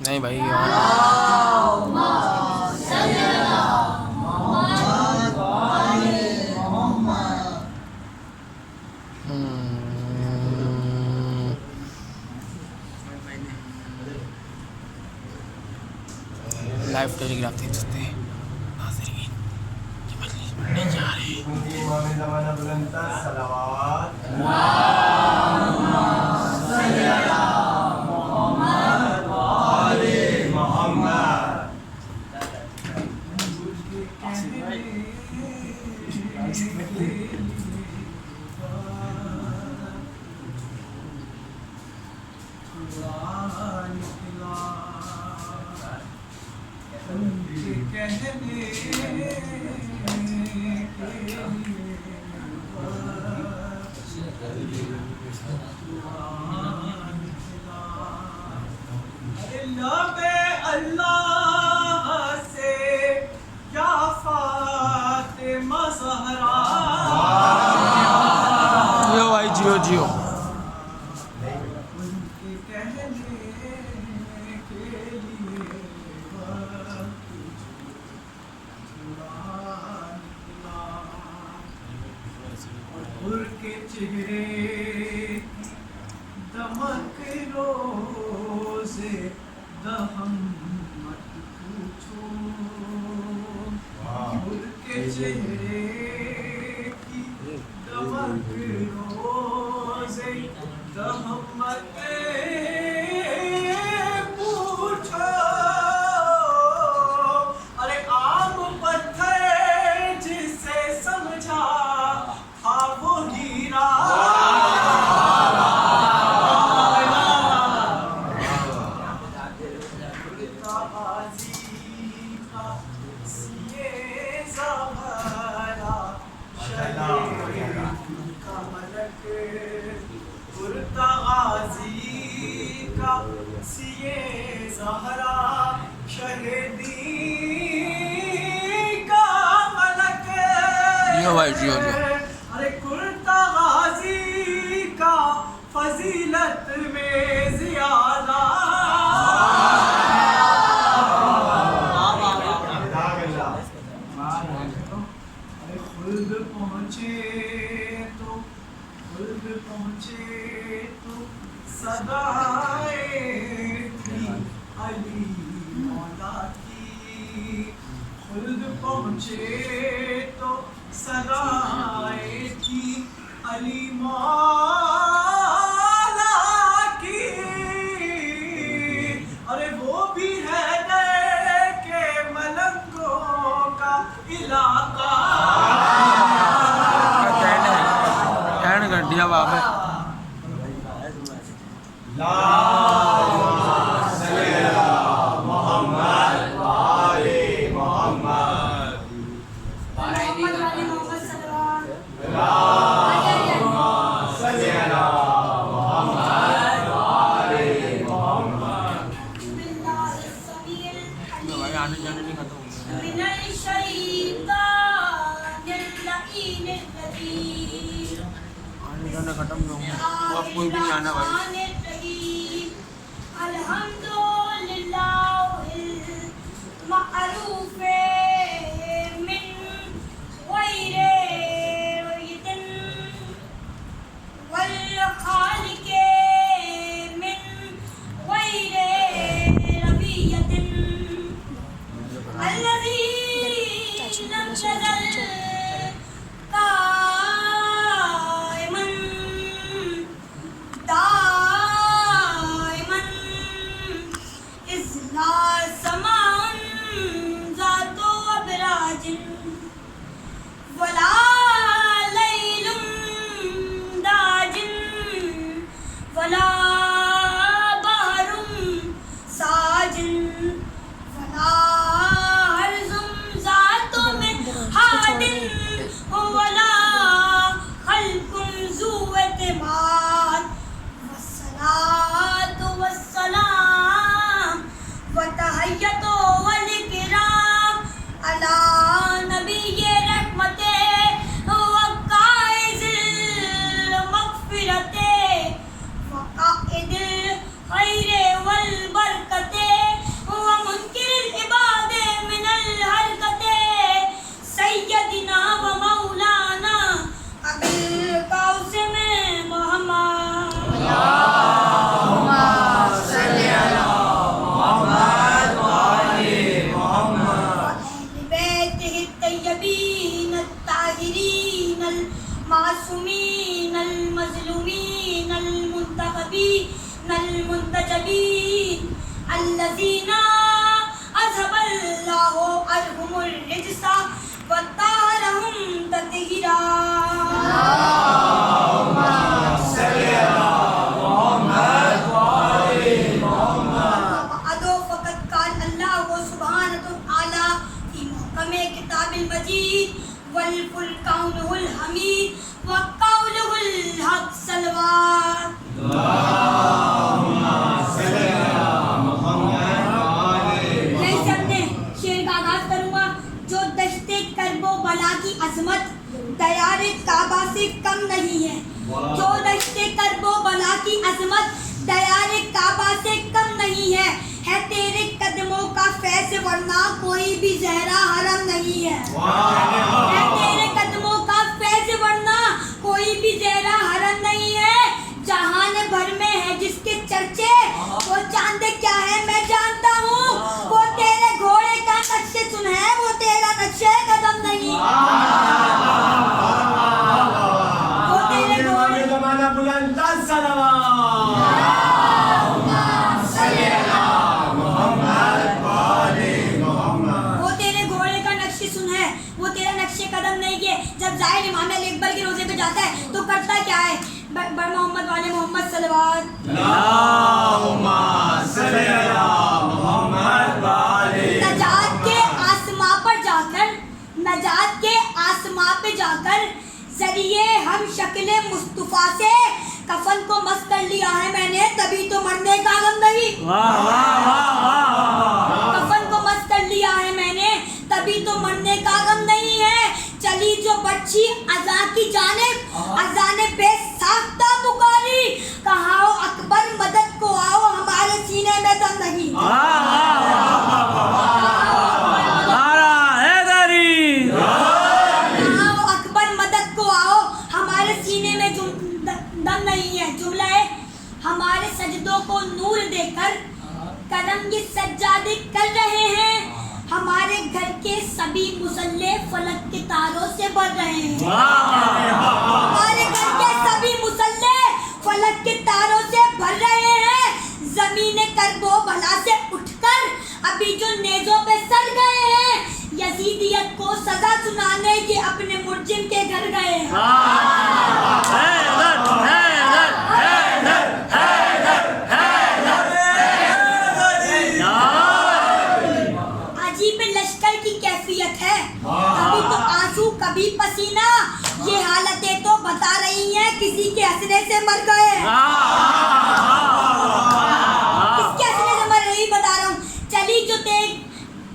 نہیں بھائی لائف ٹیلی گراف دیکھ سکتے ہیں ناظرین، یہ مجلس پڑھنے جا رہے ہیں. امام زمانہ بلندہ صلوات اللہ سے یا فاطمہ زہرا جیو بھائی جیو جیو. کے چہرے دمک روزے دہم مت پوچھو مر کے چہرے کی دمک روزے دہم مت پوچھو. ارے عام پتھر جسے سمجھا وہ ہیرا غازی کا سیے زہرا شہیدی کا ملک. جیو بھائی جیو جیو. ارے کرتا غازی کا فضیلت میں زیادہ. خلد پہنچے تو صدائے تھی علی مولا کی. خلد پہنچے تو صدائے تھی علی مولا کی. ارے وہ بھی ہے کہ ملنگوں کا علاقہ. اینڈ کر دیا باب ہے. ختم نہیں ہوں گے اب کوئی بھی نہیں آنا بھائی. الحمدللہ المعروف من غیر رید والخالق من غیر ربیت الذی لم یزل قائما دائما المجید والفرقان الحمید وقوله الحق صلوات. یہی سب نے شعر کا آغاز کروں گا. جو دشت کرب و بلا کی عظمت دیار کعبہ سے کم نہیں ہے. جو دشت کرب و بلا کی عظمت دیار کعبہ سے کم نہیں ہے تیرے قدموں کا فیض ورنہ کوئی بھی زہرا حرم نہیں ہے. ہے تیرے قدموں کا فیض ورنہ کوئی بھی زہرا حرم نہیں ہے. جہان بھر میں ہے جس کے چرچے وہ چاند کیا ہے میں جانتا ہوں. وہ تیرے گھوڑے کا نقش سن ہے وہ تیرا نقش قدم نہیں. وہ تیرے گھوڑے زمانہ بلند صلوات. وہ تیرا نقش قدم نہیں ہے. جب ظاہر امام علی اکبر کے روزے پہ جاتا ہے تو کرتا کیا ہے؟ بڑ محمد والے محمد صلوات. اللہم صلی علی محمد والے نجات کے آسماں پر جا کر نجات کے آسماں پہ جا کر ذریعے ہم شکل مصطفیٰ سے کفن کو مس کر لیا ہے میں نے تبھی تو مرنے کا غم نہیں. کفن کو مس کر لیا ہے میں نے تبھی تو مرنے کا غم نہیں ہے. چلی جو بچی اذاں کی جانب اذان بے ساختہ پکاری کہاں ہو اکبر مدد کو آؤ ہمارے سینے میں دم نہیں. کہاں ہو اکبر مدد کو آؤ ہمارے سینے میں دم نہیں ہے. جملہ ہے ہمارے سجدوں کو نور دے کر کرم کی سجادے کر رہے ہیں. ہمارے گھر کے سبھی مصلے فلک کے تاروں سے بھر رہے ہیں. ہمارے گھر کے سبھی مصلے فلک کے تاروں سے بھر رہے ہیں. زمین کرب و بلا سے اٹھ کر ابھی جو نیزوں پہ سر گئے ہیں یزیدیت کو سزا سنانے یہ اپنے مرجم کے گھر گئے ہیں. کبھی تو آنسو کبھی پسینہ یہ حالتیں تو بتا رہی ہیں کسی کے ہنسنے سے مر گئے. کس کے ہنسنے سے مر رہی بتا رہا ہوں.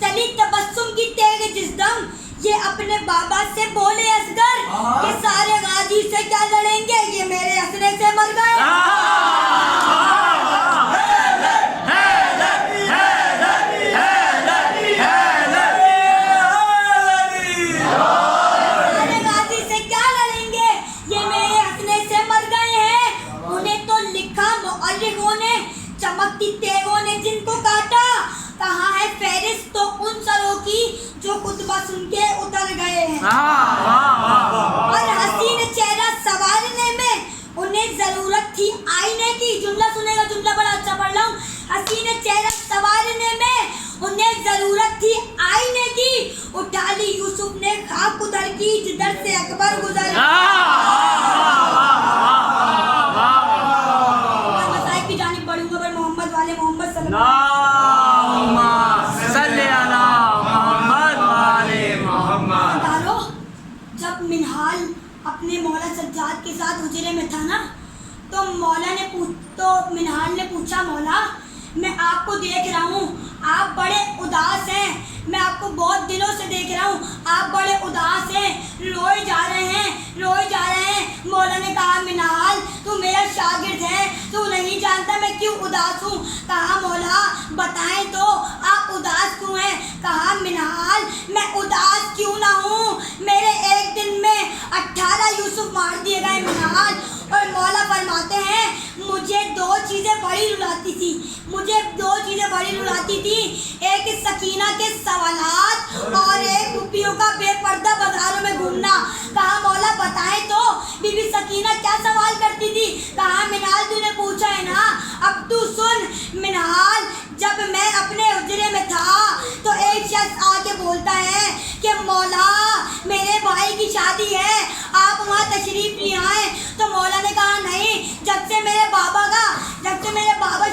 چلی تبسم کی تیغ جس دم یہ اپنے بابا سے بولے اصغر کہ سارے غازی سے کیا لڑیں گے یہ میرے ہنسنے سے مر گئے. چمکتی تیغوں نے جن کو کاٹا کہاں ہے فہرست تو ان سروں کی جو خطبہ سن کے اتر گئے ہیں. اور حسین چہرہ سنوارنے میں انہیں ضرورت تھی آئینے کی. جملہ سنے گا جملہ بڑا اچھا پڑھ رہا ہوں. حسین چہرہ سنوارنے میں انہیں ضرورت تھی آئینے کی. اٹھا لی یوسف نے خاک ادھر کی جدھر سے اکبر گزر. جب منہال اپنے مولا سجاد کے ساتھ حجرے میں تھا نا تو منہال نے پوچھا مولا میں آپ کو دیکھ رہا ہوں آپ بڑے اداس ہیں. میں آپ کو بہت دنوں سے دیکھ رہا ہوں آپ بڑے اداس ہیں روئے جا رہے ہیں. مولا نے کہا منہال تو میرا شاگرد ہے تو نہیں جانتا میں کیوں اداس ہوں. کہا مولا بتائیں تو آپ اداس کیوں ہیں. کہا منہال میں اداس کیوں نہ ہوں میرے ایک دن میں 18 یوسف مار دیے گئے منہال. اور مولا فرماتے ہیں مجھے دو چیزیں بڑی رلاتی تھی ایک سکینہ کے سوالات اور ایک روپیوں کا بے پردہ بازاروں میں گھومنا. کہا مولا بتائیں تو بی بی سکینہ کیا سوال کرتی تھی. کہا منہال تو نے پوچھا ہے نا اب تو سن. منہال جب میں اپنے حجرے میں تھا تو ایک شخص آ کے بولتا ہے کہ مولا میرے بھائی کی شادی ہے آپ وہاں تشریف لے آئیں. تو مولا نے کہا نہیں جب سے میرے بابا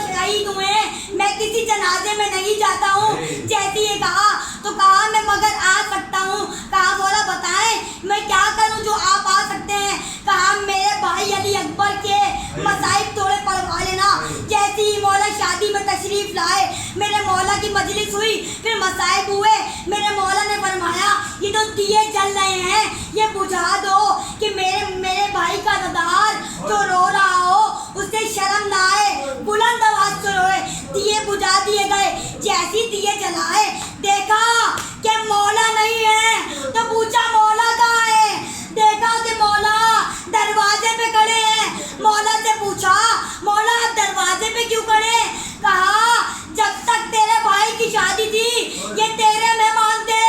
شہید ہوئے میں کسی جنازے میں نہیں جاتا ہوں. جیسے یہ کہا تو کہا میں مگر آ سکتا ہوں. کہا لائے, میرے مولا کی مجلس ہوئی, پھر مصائب ہوئے. میرے مولا نے فرمایا یہ تو دیے جل رہے ہیں, یہ بجھا دو کہ میرے بھائی کا عزادار جو رو رہا ہو اسے شرم نہ آئے, بلند آواز سے روئے. دیے بجھا دیے گئے. جیسی دیے جلائے دیکھا کہ مولا نہیں ہے تو پوچھا مولا کہاں ہے. دیکھا کہ مولا دروازے پہ کھڑے ہیں. مولا سے پوچھا مولا آپ دروازے پہ کیوں کھڑے؟ کہا جب تک تیرے بھائی کی شادی تھی یہ تیرے مہمان تھے,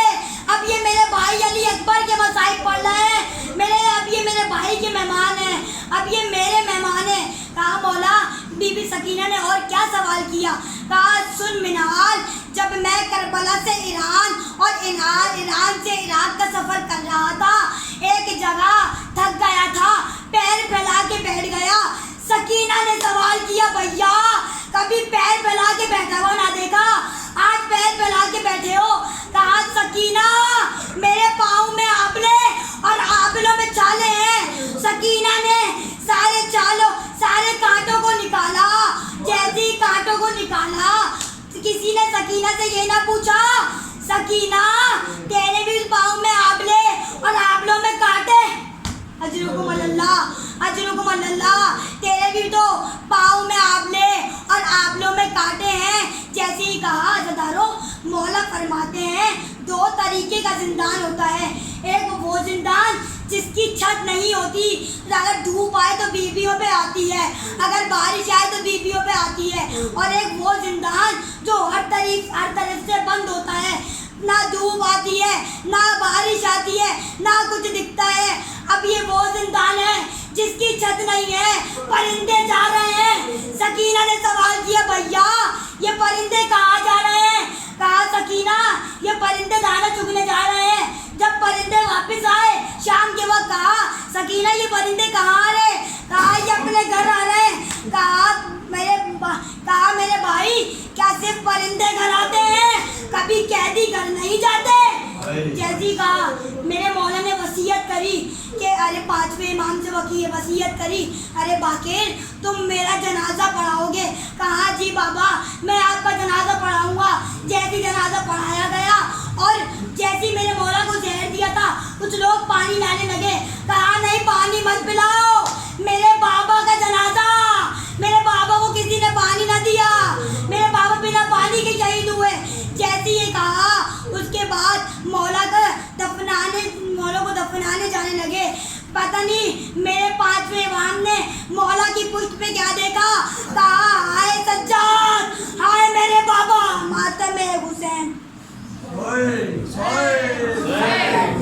اب یہ میرے بھائی علی اکبر کے مصائب پڑھ رہے ہیں, اب یہ میرے بھائی کے مہمان ہیں, اب یہ میرے مہمان ہیں. کہا مولا. بی بی سکینہ نے اور کیا سوال کیا؟ کہا سن منہال, جب میں کربلا سے ایران اور ایران سے عراق کا سفر کر رہا تھا, ایک جگہ تھک گیا تھا, پیر پھیلا کے بیٹھ گیا. سکینہ نے سوال کیا بھیا کبھی پیر پھیلا کے بیٹھا ہوا نہ دیکھا, آج پیر پھیلا کے بیٹھے ہو. کہا سکینہ میرے پاؤں میں آبلے اور آبلوں میں چالے ہیں. سکینہ نے سارے کانٹوں کو نکالا. جیسے ہی کانٹوں کو نکالا کسی نے سکینہ سے یہ نہ پوچھا سکینہ تیرے بھی پاؤں میں آبلے اور آبلوں میں کانٹے؟ اجرکم اللہ, تیرے بھی تو پاؤں میں آبلے اور آبلوں میں کانٹے ہیں. جیسے ہی کہا عزاداروں, مولا فرماتے ہیں دو طریقے کا زندان ہوتا ہے. ایک وہ زندان جس کی چھت نہیں ہوتی, اگر دھوپ آئے تو بیویوں پہ آتی ہے, اگر بارش آئے تو بیویوں پہ آتی ہے. اور ایک وہ زندان جو ہر طرف سے بند ہوتا ہے, نہ دھوپ آتی ہے نہ بارش آتی ہے نہ کچھ دکھتا ہے. اب یہ وہ زندان ہے جس کی چھت نہیں ہے, پرندے جا رہے ہیں. سکینہ نے سوال کیا بھیا یہ پرندے کہاں جا رہے ہیں؟ کہا سکینہ یہ پرندے دانا چگنے جا رہے ہیں. جب پرندے واپس آئے شام کے وقت, کہا سکینہ یہ پرندے کہاں آ رہے ہیں؟ کہا یہ اپنے گھر آ رہے ہیں. کہا میرے بھائی کیا صرف پرندے گھر آتے ہیں, کبھی قیدی گھر نہیں جاتے؟ جیسی کہا میرے مولا نے وصیت کری کہ ارے پانچویں امام سے وصیت کری, ارے باقر تم میرا جنازہ پڑھاؤ گے؟ کہا جی بابا میں آپ کا جنازہ پڑھاؤں گا. جیسی جنازہ پڑھایا گیا اور جیسی میرے مولا کو زہر دیا تھا کچھ لوگ پانی لانے لگے. کہا نہیں پانی مت پلاؤ, میرے بابا کا جنازہ, میرے بابا کو کسی نے پانی نہ دیا, میرے بابا بنا پانی کے شہید ہوئے. جیسے یہ کہا اس کے بعد مولا کو دفنانے جانے لگے. پتہ نہیں میرے پانچویں امام نے مولا کی پشت پہ کیا دیکھا. کہا ہائے سجاد, ہائے میرے بابا,